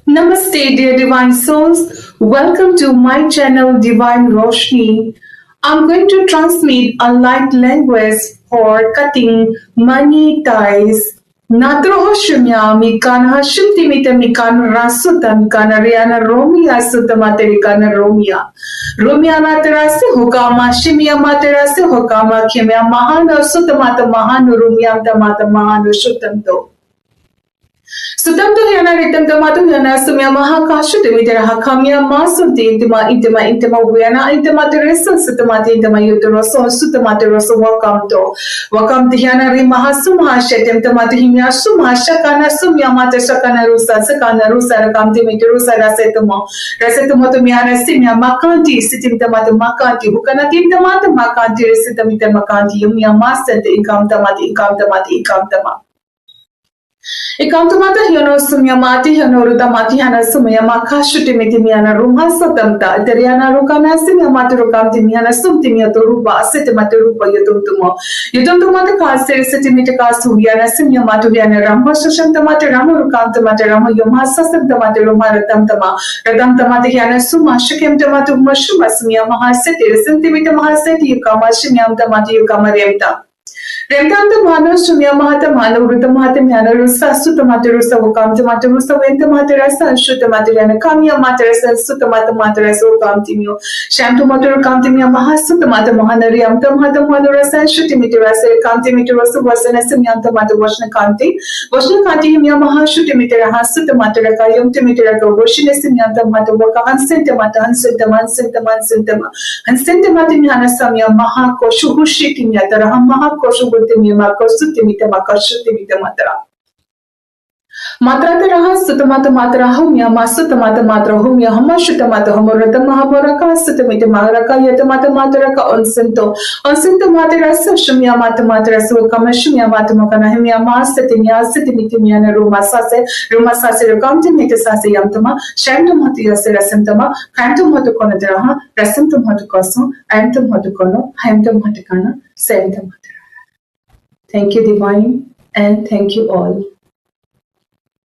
Namaste, dear divine souls. Welcome to my channel, Divine Roshni. I'm going to transmit a light language for cutting money ties. Nadroho shumya mikana shimtimita mikana rasuta mikana riana romia suta materikana romia. Romia materase hokama shimia materase hokama kimya mahana suta mata mahanu rumia mata mahanu shutanto. Sutam to yana ritam to matu yana sumya mahakashu to mitera hakamya masum te intima uyana intima teresa sutamati intima yuteroso sutamati roso wakam to yana ri mahasum hashetem to matu himya sum hashakana sumya mata shakana rusa rakam te miterusa rasetumo to myana simya makanti sitim to matu makanti hukana tim to matu makanti resitamita makanti yumya masante ikam tama. Ikamtamata hiano sumyamati hiano rutamati hana sumyamaka shutimiti miana rumha satamta teriana rukana simyamati rukamti miana sumtimia to rupa asitimati rupa yutumtumata kasir sitimita kasuyana simyamatu yana ramha shashantamati ramu rukamtamati ramu yumha sasamtamati rumha ratamtamati hiana suma shikimtamatu mashuma simyamaha siti sintimita mahaseti yukama shimyamtamati yukama remta. Remtanta mano sumya mahata mano ruta mahata myana rusa suta mata rusa wakam mata rusa wenta mata rasa shuta mata yana kamya mata rasa suta mata rasa wakam timyo shantu mata rukam timya mahasuta mata mahanari amta mahata rasa shuti mita rasa kamti mita rasa wasana samyanta mata washna kanti himya mahashuti mita rahasuta mata raka yumta mita raka washina samyanta mata waka hansenta mata myana samya mahakoshu hushiti myata raham mahakoshu Matrata raha sutamata matra humya masutamata matra humya hamashutamata hamurata mahaboraka sutamita maharaka yatamata matraka onsinto matra shumya matra sukama shumya mata makana himya masatinya sitimitinya ruma sase rukamti mita sase yamtama shantum hatu yasira simtama kantum hatu konadraha rasimtum hatu kosu antum hatu kono haimtum hatu kana sentum. Thank you, Divine, and thank you all.